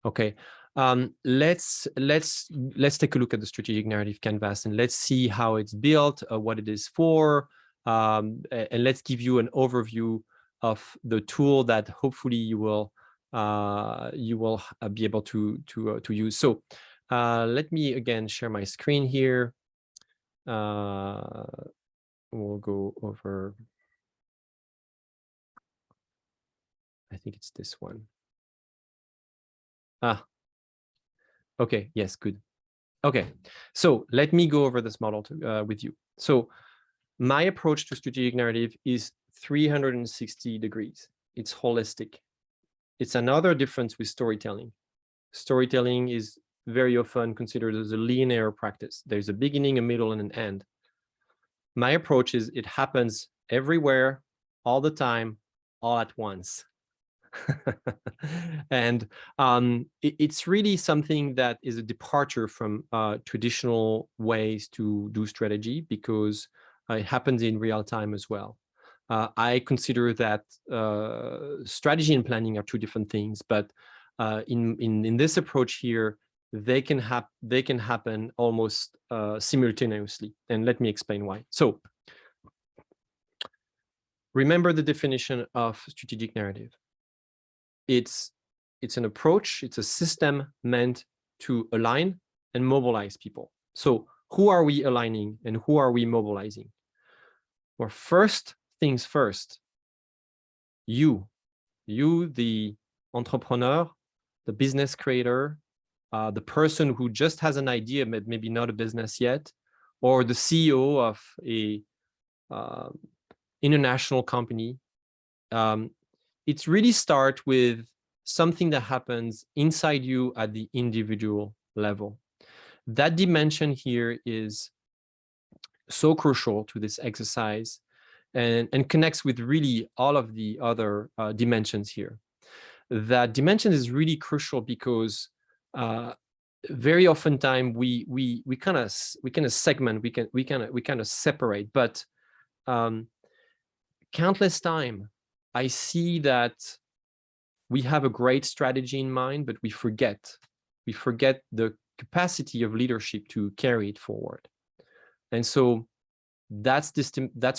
Okay, let's take a look at the strategic narrative canvas and let's see how it's built, what it is for, and let's give you an overview of the tool that hopefully you will be able to use. So let me again share my screen here. We'll go over. I think it's this one. Okay, yes, good. Okay, so let me go over this model with you. So my approach to strategic narrative is 360 degrees. It's holistic. It's another difference with storytelling. Storytelling is very often considered as a linear practice. There's a beginning, a middle, and an end. My approach is it happens everywhere, all the time, all at once. And it's really something that is a departure from traditional ways to do strategy, because it happens in real time as well. I consider that strategy and planning are two different things, but in this approach here, they can happen almost simultaneously. And let me explain why. So remember the definition of strategic narrative. It's an approach, it's a system meant to align and mobilize people. So who are we aligning and who are we mobilizing? Well, first things first, you, the entrepreneur, the business creator, the person who just has an idea, but maybe not a business yet, or the CEO of a international company. It's really start with something that happens inside you at the individual level. That dimension here is so crucial to this exercise and connects with really all of the other dimensions here. That dimension is really crucial because very often time we kind of segment, we kind of separate, but countless time I see that we have a great strategy in mind, but we forget the capacity of leadership to carry it forward. And so that's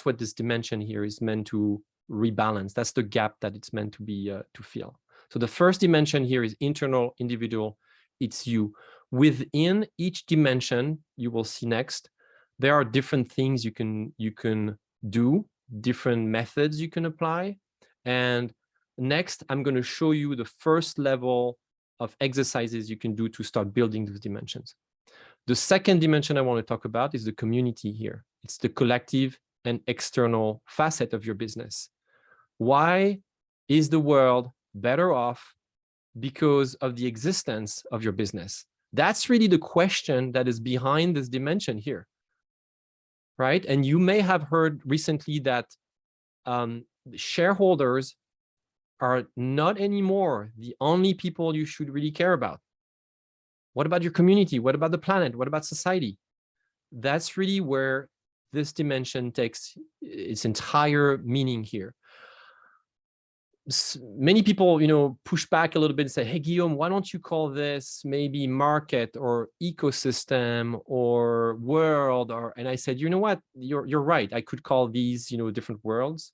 what this dimension here is meant to rebalance. That's the gap that it's meant to be to fill. So the first dimension here is internal, individual. It's you. Within each dimension, you will see next, there are different things you can do, different methods you can apply. And next, I'm going to show you the first level of exercises you can do to start building those dimensions. The second dimension I want to talk about is the community here. It's the collective and external facet of your business. Why is the world better off because of the existence of your business? That's really the question that is behind this dimension here, right? And you may have heard recently that shareholders are not anymore the only people you should really care about. What about your community? What about the planet? What about society? That's really where this dimension takes its entire meaning here. Many people, push back a little bit and say, hey, Guillaume, why don't you call this maybe market or ecosystem or world? And I said, you know what, you're right. I could call these, different worlds.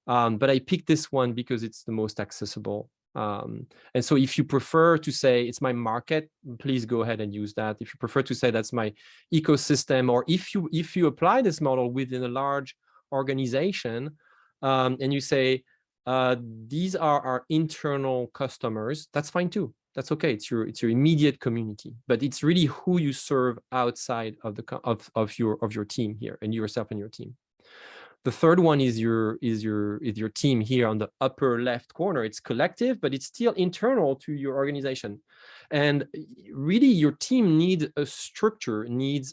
But I picked this one because it's the most accessible. And so if you prefer to say it's my market, please go ahead and use that. If you prefer to say that's my ecosystem, or if you apply this model within a large organization, and you say, these are our internal customers, that's fine too. That's okay. It's your immediate community, but it's really who you serve outside of your team here, and yourself and your team. The third one is your team here on the upper left corner. It's collective, but it's still internal to your organization. And really, your team needs a structure, needs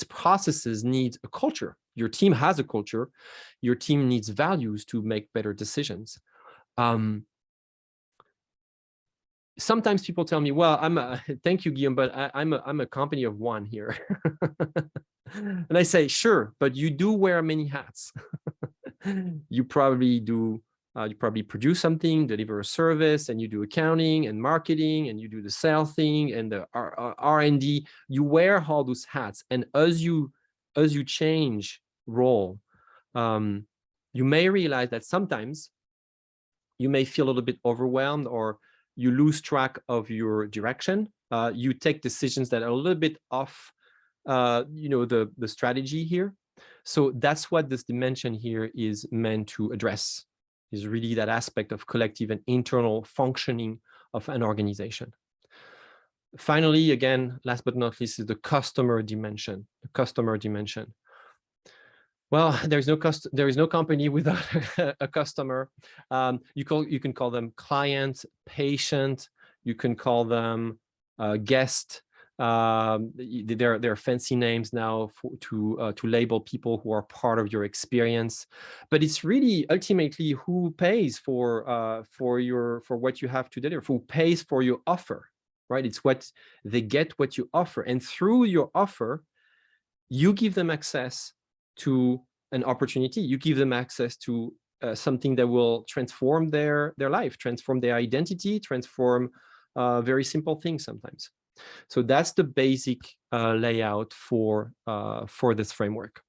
processes, needs a culture. Your team has a culture. Your team needs values to make better decisions. Sometimes people tell me, well, thank you, Guillaume, but I'm a company of one here. And I say, sure, but you do wear many hats. You probably do You probably produce something, deliver a service, and you do accounting and marketing, and you do the sales thing and the R&D. You wear all those hats, and as you change role, you may realize that sometimes you may feel a little bit overwhelmed, or you lose track of your direction. You take decisions that are a little bit off, the strategy here. So that's what this dimension here is meant to address, is really that aspect of collective and internal functioning of an organization. Finally, again, last but not least, is the customer dimension. The customer dimension. Well, there is no company without a customer. You can call them client, patient. You can call them guest. There are fancy names now to label people who are part of your experience, but it's really ultimately who pays for what you have to deliver, who pays for your offer, right? It's what they get, what you offer, and through your offer, you give them access to an opportunity. You give them access to something that will transform their life, transform their identity, transform very simple things sometimes. So that's the basic layout for this framework.